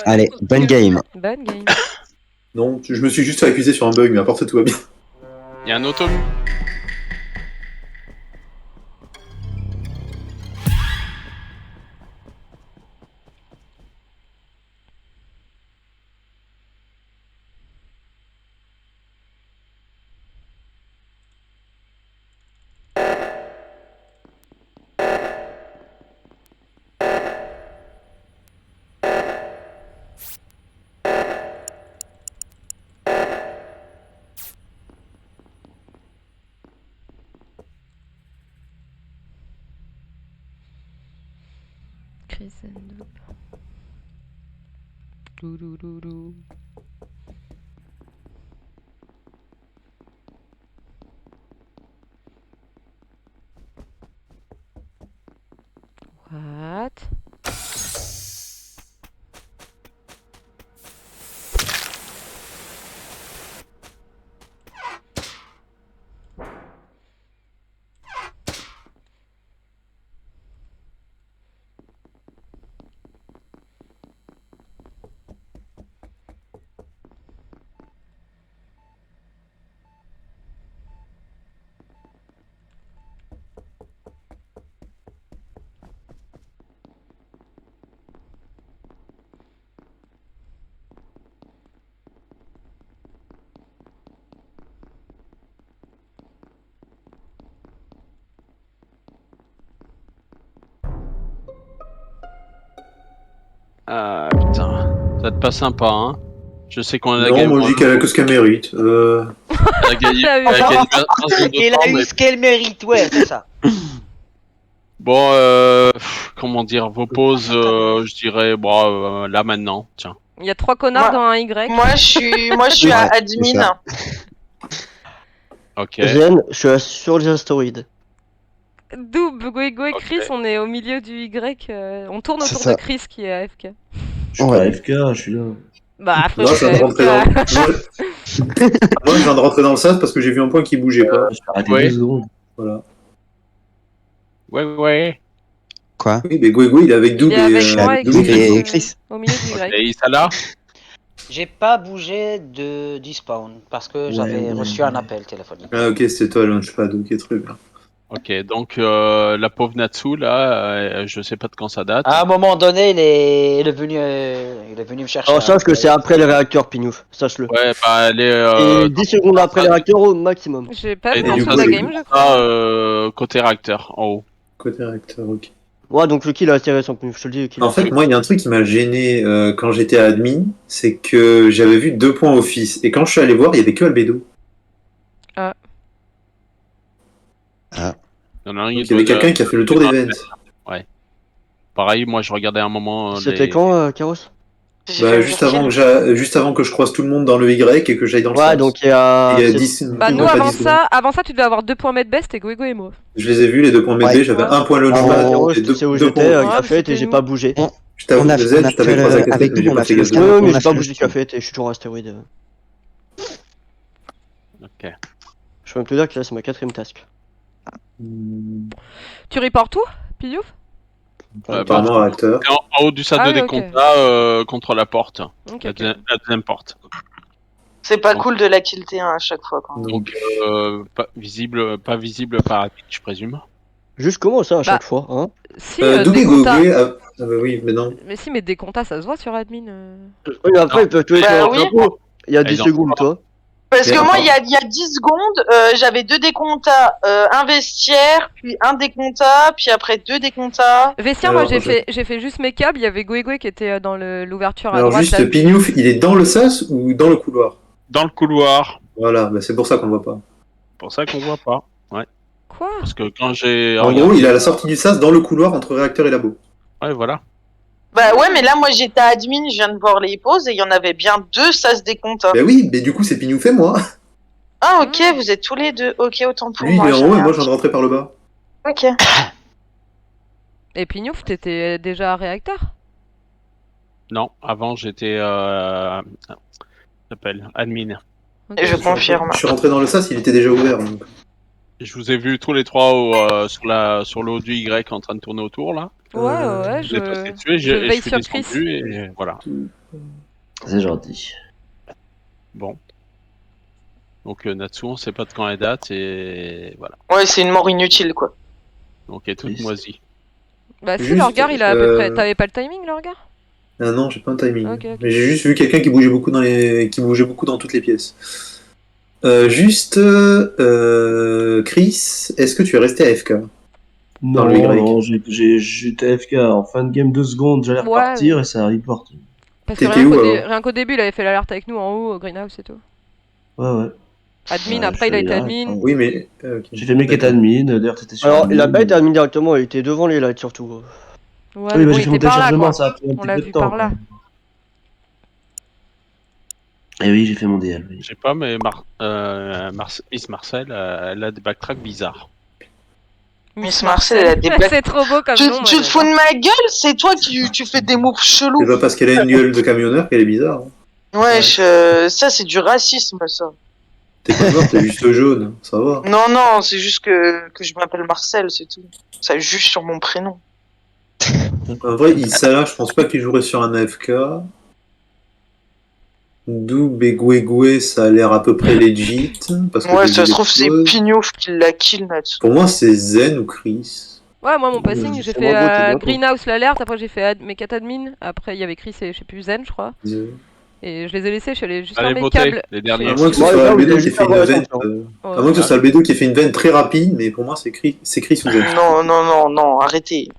Allez, bonne game. Bonne game. Non, je me suis juste fait accuser sur un bug, mais à part ça, tout va bien. Il y a un auto. Crescendo. Doudoudou. What? Ah putain, ça va être pas sympa, hein. Je sais qu'on a Non, gagné. moi je dis qu'elle a que ce qu'elle mérite. Elle a gagné. Elle a eu Elle a ça. gagné 15 secondes de Il temps, a eu mais ce qu'elle mérite, ouais, c'est ça. bon, comment dire, vos pauses, je dirais, bon, là maintenant, tiens. Il y a 3 connards Moi- dans un Y. Moi, je suis à Ouais, c'est admin. ça. Ok. Zen, je suis sur les astéroïdes. Double, Goigo et Ok. Chris, on est au milieu du Y. On tourne C'est autour ça. de Chris qui est AFK. Je suis pas AFK, je suis là. Bah, Moi, frérot, je viens de rentrer t'es dans... AFK. Moi, je viens de rentrer dans le sas parce que j'ai vu un point qui bougeait pas. Je suis arrêté Ouais. 2 secondes. Voilà. Ouais. Quoi? Oui, mais Guego, il est avec Il Double est avec et moi et Double, Chris, et Chris. au milieu du Ok, Y. Issa là. J'ai pas bougé du spawn parce que j'avais reçu un appel téléphonique. Ah, ok, c'était toi, Launchpad, ok, très bien. Ok, donc la pauvre Natsu là, je sais pas de quand ça date. À un moment donné, il est venu me chercher. Alors sache que c'est après les réacteurs, Pignouf, sache-le. Ouais, bah elle est. Et 10 secondes après les réacteurs au maximum. J'ai pas Et vu du en dessous coup, de la c'est game, je crois. Côté réacteur, en haut. Côté réacteur, ok. Ouais, donc le kill est intéressant, Pignouf, je te le dis, le kill. En fait, moi, il y a un truc qui m'a gêné quand j'étais admin, c'est que j'avais vu 2 points office. Et quand je suis allé voir, il y avait que Albedo. Il y en a un, Donc, il y avait quelqu'un qui a fait le tour des vents. Pareil, moi je regardais un moment. C'était quand, Karos? J'ai Bah, fait juste le avant que je croise tout le monde dans le Y et que j'aille dans le Ouais, sas. donc il y a... Il y a c'est- 10, Bah, non, nous, pas avant 10 ça, tu devais avoir 2 points medbest et Goigo et moi. Je les ai vus, les 2 points Ouais. MB, j'avais Ouais. 1 point Ah, Launchpad Karos, et tu sais où 2 j'étais, points. Ouais, café, c'était et j'ai nous. pas bougé. Je t'avoue, On a Z, je t'avais fait croisé à le- café, avec mais j'ai nous, on pas a fait fait le gaffe. tour. Ouais, mais on j'ai a pas fait bougé le de café, et je suis toujours astéroïde. Ok. Je peux même te dire que là, c'est ma 4ème task. Tu reportes tout, Piouf? Apparemment, réacteur. Et en haut du stade Ah de oui, ok. décompte, contre la porte. Ok, La ok. deuxième porte. C'est pas cool de la kilter à chaque fois. Quand même. Donc, pas visible par admin, je présume. Juste comment ça à Bah, chaque fois, hein? Si, Double et Décompta. Gogoué, ah bah oui, mais non. Mais si, mais Décompta, ça se voit sur admin. Oui, mais après, Non. ils peuvent te laisser Bah un oui. drapeau. Il y a Ah, 10 ils en secondes, font toi. Parce Mais que moi, attends. il y a 10 secondes, j'avais 2 décomptas, un vestiaire, puis un décompta, puis après 2 décomptas. Vestiaire, moi, Alors, j'ai fait juste mes câbles. Il y avait Goigo qui était dans l'ouverture à Alors droite. juste, là. Pignouf, il est dans le sas ou dans le couloir? Dans le couloir. Voilà, bah c'est pour ça qu'on le voit pas. C'est pour ça qu'on voit pas. Ouais. Quoi? Parce que quand j'ai. En gros, il est à la sortie du sas, dans le couloir entre réacteur et labo. Ouais, voilà. Bah ouais, mais là, moi, j'étais admin, je viens de voir les pauses, et il y en avait bien 2, ça se décompta. Bah oui, mais du coup, c'est Pignouf et moi. Ah, ok, vous êtes tous les deux. Ok, autant pour Lui, il moi. est en j'ai haut et rien moi, je viens dit. de rentrer par le bas. Ok. Et Pignouf, t'étais déjà réacteur? Non, avant j'étais. Ça s'appelle admin. Ok. Et je confirme. Je suis rentré dans le sas, il était déjà ouvert. Donc. Je vous ai vu tous les trois sur le haut du Y en train de tourner autour là. Ouais, Je l'ai passé dessus et je je veille suis sur Chris. descendu et voilà. C'est gentil. Bon. Donc Natsu, on sait pas de quand elle date et voilà. Ouais, c'est une mort inutile, quoi. Donc elle est toute Triste. moisie. Bah si, Juste, le regard, il a à peu près... T'avais pas le timing, le regard? Ah non, j'ai pas un timing. Ok. Mais j'ai juste vu quelqu'un qui bougeait beaucoup dans toutes les pièces. Chris, est-ce que tu es resté AFK? Dans Non, le Y. non, j'étais AFK en fin de game 2 secondes, j'allais Ouais, repartir et ça report. Parce que T'étais où, alors rien qu'au début, il avait fait l'alerte avec nous en haut, au greenhouse et tout. Ouais. Admin, Ouais, après il a je suis été là, admin. attends. Oui, mais. Ok. J'ai fait mes quêtes admin, d'ailleurs t'étais sur Alors, il a admin. pas été admin directement, il était devant les lights surtout. Ouais, Oui, mais bah, bon, j'ai il fait mon était par là, téléchargement, quoi. ça a pris un On petit l'a peu vu de temps. par là. quand même. Et oui, j'ai fait mon DL. Oui. Je sais pas, mais Miss Marcel, elle a des backtracks bizarres. Miss Marcel, elle a des blagues. C'est trop beau comme nom. moi, Tu te fous j'adore. de ma gueule? C'est toi qui tu fais des moves chelous. C'est pas parce qu'elle a une gueule de camionneur qu'elle est bizarre. Hein. Wesh, ça c'est du racisme, ça. T'es pas mort, t'es juste jaune, ça va. Non, c'est juste que je m'appelle Marcel, c'est tout. Ça juge sur mon prénom. En vrai, Issa, je pense pas qu'il jouerait sur un AFK. Doub et Gwegwe, ça a l'air à peu près legit. Parce que Ouais, j'ai ça vu se des trouve, c'est choses. Pignouf qui l'a kill, Natsu. Pour moi, c'est Zen ou Chris. Ouais, moi mon passing, j'ai C'est fait moi, t'es bien, toi. Greenhouse l'alerte, après j'ai fait mes 4 admin, après il y avait Chris et je sais plus Zen, je crois. Et je les ai laissés, je suis allé juste Allez fermer le voter, câble. les derniers. À moins que ce Ouais, soit là, Albedo vous qui ait avez fait une juste veine. à Ouais. À moins que ce soit Albedo qui ait fait une veine très rapide, mais pour moi, c'est Chris ou Zen. Non, arrêtez.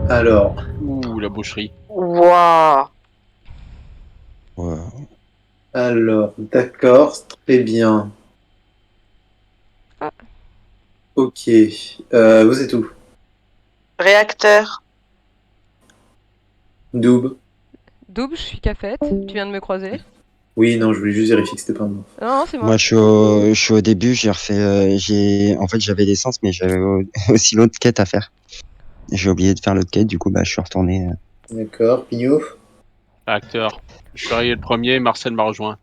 Alors, Ouh, la boucherie. Waouh. Ouais. d'accord, très bien. Ah. Ok, vous êtes où? Réacteur. Doub? Double, je suis cafette, tu viens de me croiser. Oui, non, je voulais juste vérifier que c'était pas moi. Non, c'est moi. Moi, je suis au début, j'ai refait. En fait, j'avais l'essence, mais j'avais aussi l'autre quête à faire. J'ai oublié de faire l'autre quête, du coup, je suis retourné. D'accord, Pignot? Acteur. Je suis arrivé le premier, Marcel m'a rejoint.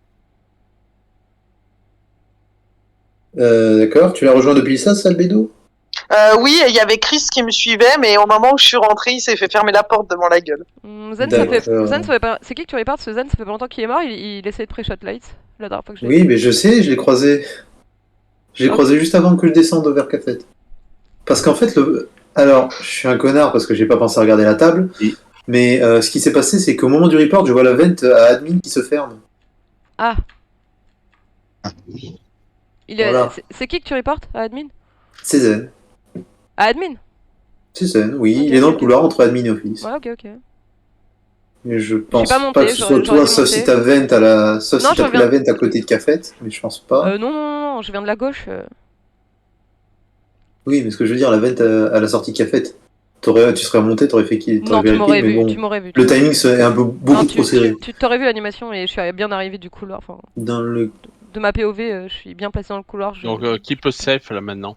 D'accord, tu l'as rejoint depuis ça, Albedo? Oui, il y avait Chris qui me suivait, mais au moment où je suis rentré, il s'est fait fermer la porte devant la gueule. Zen, ça fait... D'accord. Zen, ça fait pas... C'est qui que tu repartes? Ce Zen, ça fait pas longtemps qu'il est mort, il essayait de pré-shot light la dernière fois que je l'ai Oui, mais je sais, je l'ai croisé. Je l'ai Ok. croisé juste avant que je descende vers Café. Parce qu'en fait, alors, je suis un connard parce que j'ai pas pensé à regarder la table. Oui. Mais ce qui s'est passé, c'est qu'au moment du report, je vois la vente à admin qui se ferme. Ah. Voilà. C'est qui que tu reportes à admin? C'est Zen. À admin? C'est Zen, oui. Ok, il est dans ok. le couloir entre admin et office. Ouais, ok. Mais je pense pas pas, monté, que ce j'aurais soit toi, dû sauf monter. si t'as vente à la... Sauf Non, si je t'as pris la reviens. vente à côté de Café, mais je pense pas. Non, je viens de la gauche. Oui, mais ce que je veux dire, la vente à la sortie de Café, tu serais remonté, t'aurais fait qui? Non, tu m'aurais vu, tu m'aurais vu. Le timing est un peu beaucoup Non, trop serré. tu t'aurais vu l'animation et je suis bien arrivé du couloir. Enfin, Dans le... de ma POV, je suis bien placé dans le couloir. Donc qui peut safe là maintenant?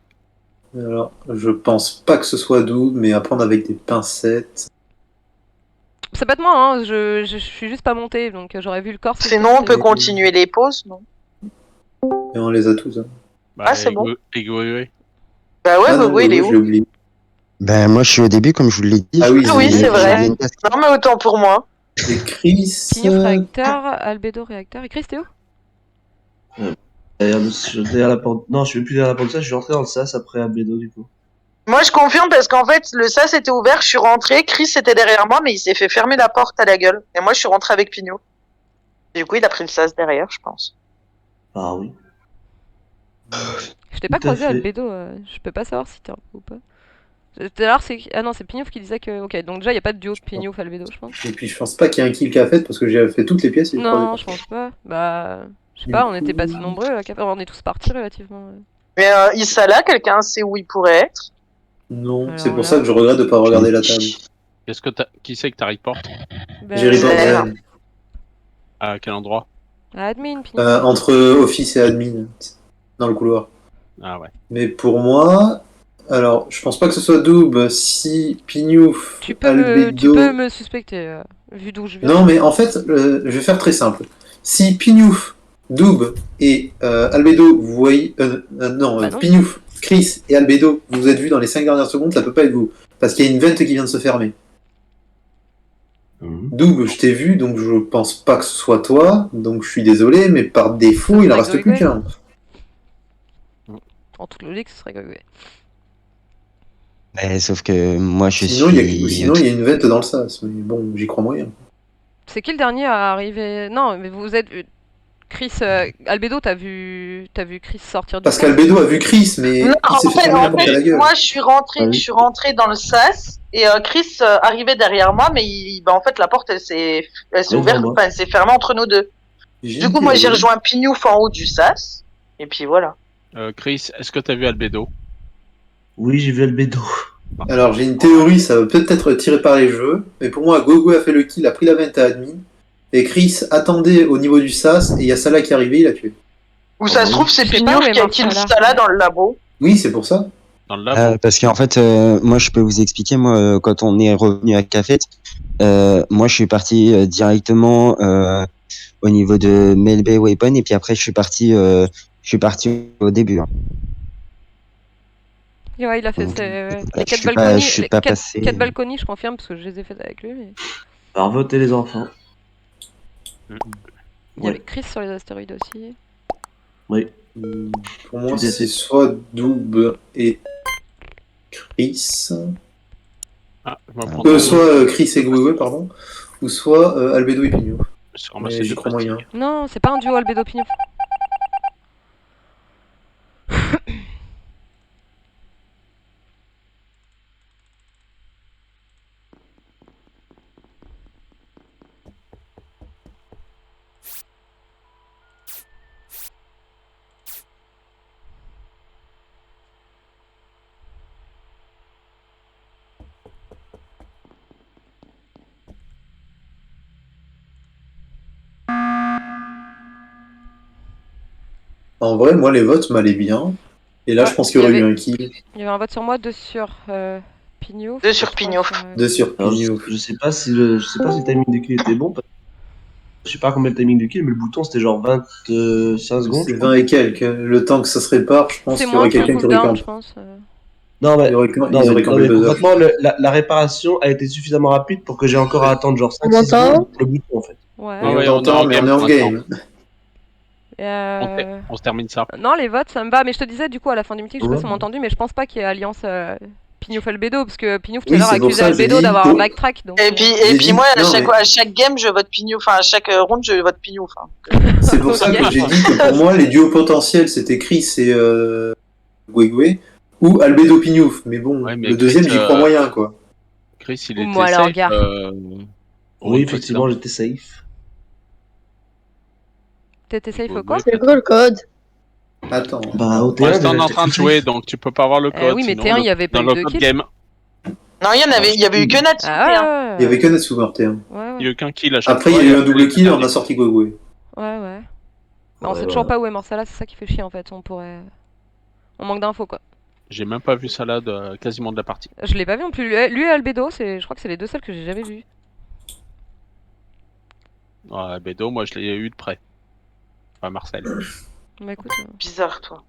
Alors, je pense pas que ce soit doux, mais à prendre avec des pincettes. C'est pas de moi, hein, je suis juste pas monté, donc j'aurais vu le corps. si Sinon, j'étais on peut monté. continuer les pauses, non? Et on les a tous. Hein. Ah, c'est bon. Égoé. Bah ouais, Ah non, il est je l'ai où? oublié. Ben, moi, je suis au début, comme je vous l'ai dit. Ah oui, Ah oui, c'est vrai. Une task. Non, mais autant pour moi. Et Chris. Pignouf réacteur, Albedo réacteur. Et Chris, t'es où? Derrière la porte. Non, je suis même plus derrière la porte de ça, je suis rentré dans le sas après Albedo du coup. Moi, je confirme parce qu'en fait, le sas était ouvert, je suis rentré, Chris était derrière moi, mais il s'est fait fermer la porte à la gueule. Et moi, je suis rentré avec Pigno. Du coup, il a pris le sas derrière, je pense. Ah oui. Je t'ai pas Tout à croisé fait. Albedo, je peux pas savoir si t'es un peu ou pas. Tout à l'heure, c'est. Ah non, c'est Pignouf qui disait que. Ok, donc déjà, y a pas de duo Pignouf-Albedo, je pense. Et puis je pense pas qu'il y ait un kill qu'a fait parce que j'ai fait toutes les pièces et j'ai croisé Non, pas. je pense pas. Bah. Je sais Du pas, on coup- était pas si nombreux, on est tous partis relativement. Mais Issa, quelqu'un sait où il pourrait être? Non, Alors c'est pour là- ça que je regrette de pas regarder la table. Qui c'est que t'as report? Bah, J'ai report Zen. Zen. À quel endroit? Admin, Pignouf. Entre office et admin, dans le couloir. Ah ouais. Mais pour moi, alors je pense pas que ce soit Doob. Si Pignouf, Tu peux Albedo. me suspecter, vu d'où je viens. Non, mais en fait, je vais faire très simple. Si Pignouf, Doob et Albedo, vous voyez. Non, Bah non. Pignouf, Chris et Albedo, vous vous êtes vus dans les 5 dernières secondes, ça peut pas être vous. Parce qu'il y a une vente qui vient de se fermer. Doob, je t'ai vu, donc je pense pas que ce soit toi, donc je suis désolé, mais par défaut, il en reste plus qu'un. En toute logique, ce serait Gogwe. Mais sauf que moi, je Sinon, suis. il y a une vente dans le sas, mais bon, j'y crois moyen. C'est qui le dernier à arriver? Non, mais vous êtes. Chris, Albedo, t'as vu Chris sortir du Parce sas? qu'Albedo a vu Chris, mais Non, il s'est fait fermer la porte à la gueule. moi, je suis rentré, Ah oui. je suis rentré dans le sas et Chris arrivait derrière moi, mais en fait, la porte, elle s'est Oui, ouverte, devant moi. enfin, elle s'est fermée entre nous deux. Du coup, moi, j'ai rejoint Pignouf en haut du sas, et puis voilà. Chris, est-ce que t'as vu Albedo? Oui, j'ai vu Albedo. Alors, j'ai une théorie, ça va peut-être être tiré par les jeux, mais pour moi, Gogo a fait le kill, a pris la vente à admin, et Chris attendait au niveau du sas, et il y a Salah qui est arrivé, il a tué. Ou ça se trouve, c'est Je sais pas Pignouf où est qui a Marcella. kill Salah dans le labo. Oui, c'est pour ça. Dans le labo? Parce qu'en fait, moi, je peux vous expliquer, moi, quand on est revenu à Café, moi, je suis parti directement au niveau de Melbay Weapon, et puis après, je suis parti au début. Hein. Ouais, il a fait Donc, les je 4 suis pas- balconies. je suis Les pas 4 passé. balconies, je confirme, parce que je les ai faites avec lui. Mais... Alors, votez les enfants. Il y Ouais. avait Chris sur les astéroïdes aussi. Oui. Pour moi, Tout à c'est fait. soit Doob et Chris, Ah, je me prends soit Chris et Gogo, pardon, ou soit Albedo et Pigno. sur Mais ramasser j'y du crois plastique. moyen. Non, c'est pas un duo Albedo Pignouf. En vrai, moi, les votes m'allaient bien. Et là, Ouais, je pense qu'il y aurait il y eu avait- un kill. Il y avait un vote sur moi, 2 sur Pignouf. 2 sur et 3 Pignouf. sur, 2 sur Alors, Pigno. je sais pas si le timing de kill était bon. Je sais pas combien le timing de kill, mais le bouton c'était genre 25 secondes. C'est je crois. 20 et quelques. Le temps que ça se répare, je pense C'est qu'il y aurait moins que le quelqu'un qui aurait cooldown, campé. je pense. Non, mais, Ils auraient non, campé le buzzer. concrètement, la réparation a été suffisamment rapide pour que j'ai encore à attendre genre 5-6 m'entend secondes pour le bouton en fait. Ouais. Ah ouais, on entend, mais on est en game. Et, On se termine ça. Non, les votes, ça me va. Mais je te disais, du coup, à la fin du meeting, je sais pas Ouais. si on m'a entendu, mais je pense pas qu'il y ait alliance Pignouf-Albedo, parce que Pignouf, tout Oui, à l'heure, a c'est pour accusé ça, j'ai Albedo dit- d'avoir un backtrack. Donc, Et puis, J'ai dit- moi, non, mais- à chaque game, je vote Pignouf. Enfin, à chaque round, je vote Pignouf. Hein. C'est pour ça que j'ai dit que pour moi, les duos potentiels, c'était Chris et Gwegwe ou Albedo Pignouf. Mais bon, Ouais, mais le deuxième, Chris, j'y crois moyen, quoi. Chris, il Ou était moi, alors, safe. gare. Oui, effectivement, j'étais safe. T'étais safe ou quoi? C'est quoi le code? Attends. Bah, au Pour T1, l'instant, on est en j'étais train de full jouer, safe. donc tu peux pas avoir le code. Oui, mais sinon T1, il y avait pas dans eu le de code kill. game, Non, il y avait eu que Natsu. Ah ouais. Il y avait que Natsu Martin. Ouais, ouais. il y a eu qu'un kill à chaque Après, fois. il y a eu un après, double kill et on dernier. a sorti Gwegwe. Ouais, ouais. Bah, on Ouais, sait toujours voilà. pas où est Morsala, c'est ça qui fait chier en fait. On pourrait. On manque d'infos quoi. J'ai même pas vu ça là quasiment de la partie. Je l'ai pas vu non plus. Lui et Albedo, je crois que c'est les deux seuls que j'ai jamais vus. Ouais, Bédo, moi je l'ai eu de près. Enfin, Marcel. Bah écoute. Bizarre, toi.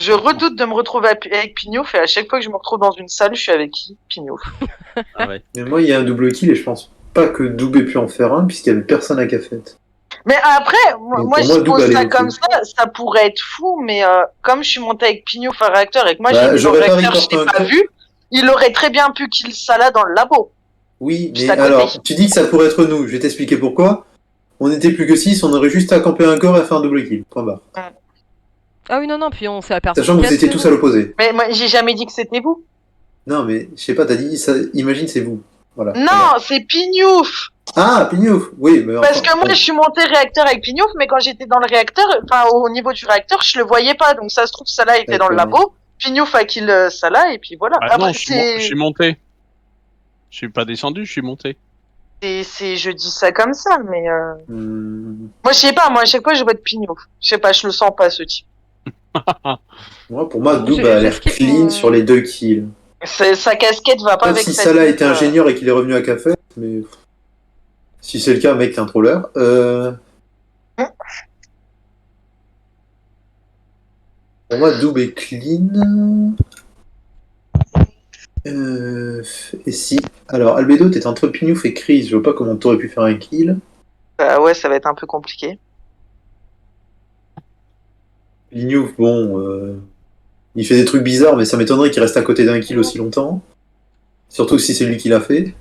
Je redoute de me retrouver avec Pignouf et à chaque fois que je me retrouve dans une salle, je suis avec qui? Pignouf. Ah ouais. Mais moi, il y a un double kill et je pense pas que Doub ait pu en faire un, puisqu'il y avait personne à Cafette. Mais après, moi, Donc, moi pour je moi, Doub pose allait ça le comme faire. ça pourrait être fou, mais comme je suis monté avec Pignouf à réacteur et que moi Bah, j'ai été dans le j'aurais pas réacteur, je reporté l'ai un pas corps. vu, il aurait très bien pu kill Salah dans le labo. Oui, Juste mais à côté. alors, tu dis que ça pourrait être nous, je vais t'expliquer pourquoi. On n'était plus que 6, on aurait juste à camper un corps et à faire un double kill. Point barre. Ah oui, non, puis on s'est aperçu. Sachant que vous étiez tous à l'opposé. Mais moi, j'ai jamais dit que c'était vous. Non, mais je sais pas, t'as dit, ça, imagine c'est vous. Voilà. Non, c'est Pignouf. Ah, Pignouf. Oui, mais Parce enfin, que moi, bon. je suis monté réacteur avec Pignouf, mais quand j'étais dans le réacteur, enfin, au niveau du réacteur, je le voyais pas. Donc, ça se trouve, Salah était dans le D'accord. labo. Pignouf a kill Salah, et puis voilà. Ah Après, non, je suis monté. Je suis pas descendu, je suis monté. je dis ça comme ça, mais Hmm, moi, je sais pas, moi, à chaque fois, je vote Pignouf. Je sais pas, je le sens pas, ce type. Moi, pour moi, Doub J'ai- a j'ai l'air skip clean mon- sur les 2 kills. Sa casquette va pas Sauf avec si sa Salah tête, était ingénieur et qu'il est revenu à Café, mais si c'est le cas, mec, t'es un troller. Pour moi, Doub est clean. Et si. Alors, Albedo, t'es entre Pignouf et Chris. Je vois pas comment t'aurais pu faire un kill. Bah ouais, ça va être un peu compliqué. Pignouf, bon, il fait des trucs bizarres, mais ça m'étonnerait qu'il reste à côté d'un kill aussi longtemps. Surtout si c'est lui qui l'a fait.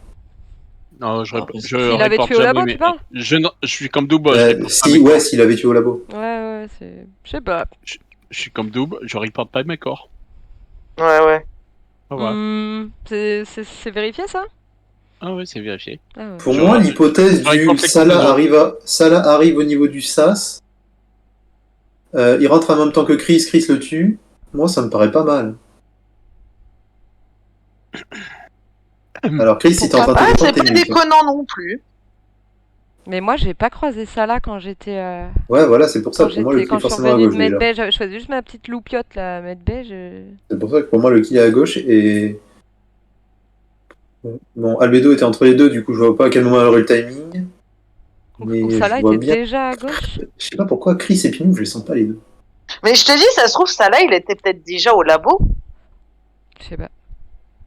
Non, je S'il avait reporte tué au labo, jamais, tu parles je suis comme Double, je reporte pas Si, mes ouais, corps. s'il avait tué au labo. Ouais, c'est. Je sais pas. Je suis comme Double, je reporte pas mes corps. Ouais. Ah, voilà. C'est vérifié ça? Ah ouais, c'est vérifié. Ah ouais. Pour Je- moi, l'hypothèse je du reporte les Salah combinaisons. Salah arrive au niveau du SAS, il rentre en même temps que Chris le tue. Moi, ça me paraît pas mal. Alors, Chris, si t'es en train de Ah, te c'est défendre, pas t'es nul, toi. déconnant non plus. Mais moi, j'ai pas croisé ça là quand j'étais. Ouais, voilà, c'est pour ça. Quand Pour moi, le j'étais, kill quand est je suis forcément à revenue gauche de déjà. Medbay, je faisais juste ma petite loupiote là, Medbay. C'est pour ça que pour moi, le kill est à gauche. Et bon, Albedo était entre les deux, du coup, je vois pas à quel moment elle aurait le timing. Mais Ou Salah je vois était bien. déjà à gauche. Je sais pas pourquoi Chris et Pignouf, je les sens pas les deux. Mais je te dis, ça se trouve, Salah, il était peut-être déjà au labo. Je sais pas.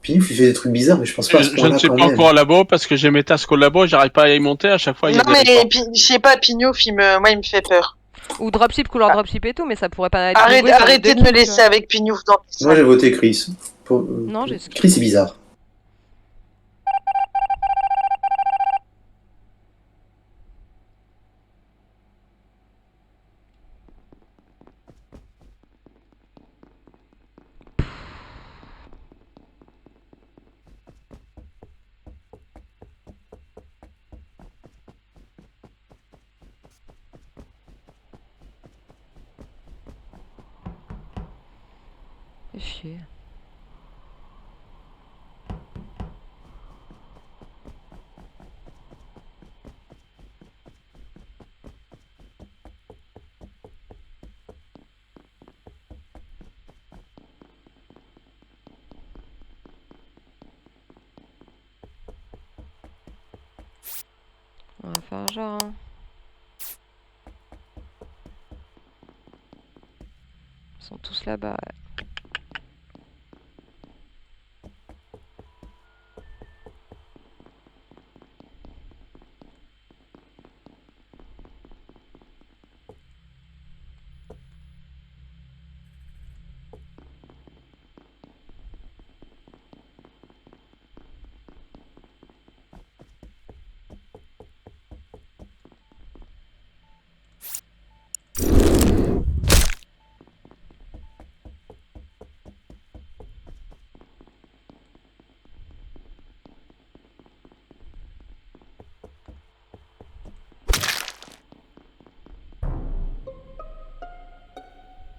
Pignouf, il fait des trucs bizarres, mais je pense pas à ce Je point-là ne suis quand pas même. encore au labo parce que j'ai mes tasks au labo, j'arrive pas à y monter, à chaque fois il y a Non, des mais reports. je sais pas, Pignouf, moi, il me fait peur. Ou dropship, couloir dropship et tout, mais ça pourrait pas être. Arrêtez joué sur les de deux me kills, tu laisser vois. avec Pignouf dans tes Moi, sacs. j'ai voté Chris. Non, j'ai skip. Chris, c'est bizarre. Fais chier. On va faire genre. Hein. Ils sont tous là-bas. Ouais.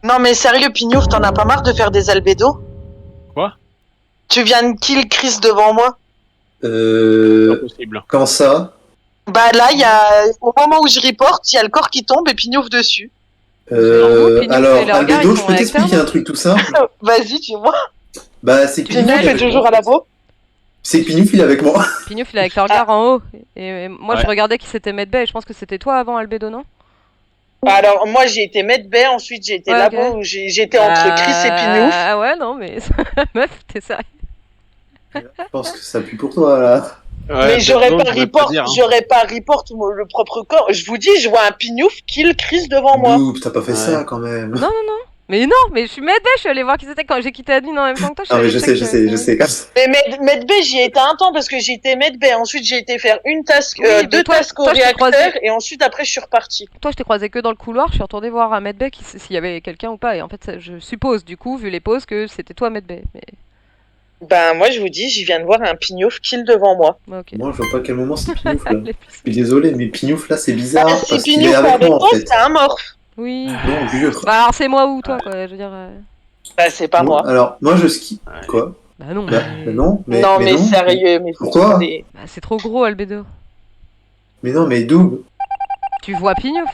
Non, mais sérieux, Pignouf, t'en as pas marre de faire des albédos? Quoi? Tu viens de kill Chris devant moi. Impossible. Quand ça, Bah là, au moment où je reporte, il y a le corps qui tombe et Pignouf dessus. Pignouf alors, et leur gars, Albedo, ils je sont peux à t'expliquer externe. un truc tout simple. Vas-y, tu vois. Bah, c'est que Pignouf est avec toujours moi. à labo. C'est que Pignouf, il est avec moi. Pignouf, il est avec leur gars en haut. Et moi, je Ouais. regardais qui c'était Medbay et je pense que c'était toi avant Albedo, non? Alors, moi, j'ai été Medbay, ensuite j'ai été Ouais, labo, ok. où j'étais entre Chris et Pignouf. Ah ouais, non, mais. Meuf, t'es ça. Je pense que ça pue pour toi, là. Mais j'aurais donc, pas je vais pas report, dire, hein. le propre corps. Je vous dis, je vois un pignouf kill Chris devant moi. Noob, t'as pas fait Ouais. ça quand même. Non, mais non, mais je suis Medbay, je suis allé voir qui c'était quand j'ai quitté admin en même temps que toi. Ah, mais allé je check, sais. Mais Medbay, j'y étais un temps parce que j'y étais Medbay. Ensuite, j'ai été faire une task, Oui, mais deux toi, tasks au toi, je t'ai réacteur croisé. et ensuite après je suis reparti. Toi, je t'ai croisé que dans le couloir, je suis retourné voir à Medbay s'il y avait quelqu'un ou pas. Et en fait, je suppose, du coup, vu les pauses, que c'était toi Medbay. Mais Ben moi je vous dis, j'y viens de voir un pignouf kill devant moi. ouais, ok. Moi, je vois pas à quel moment c'est Pignouf là. Les Je suis désolé, mais Pignouf là, c'est bizarre Ah, si parce qu'il est Pignouf avec avait moi en pause, fait. c'est un mort. Oui. Non, vieux. Bah alors c'est moi ou toi, quoi. Je veux dire. Bah c'est pas Bon, moi. alors, moi je skie. Quoi Bah non. Bah, non, mais non mais sérieux, mais vous Pourquoi comprenez. Bah, c'est trop gros, Albedo. Mais non, mais Doug. Tu vois Pignouf.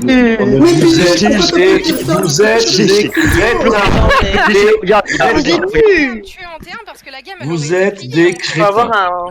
Vous êtes Regarde, Vous êtes des tué en T1 parce que la game Vous êtes des On va avoir un,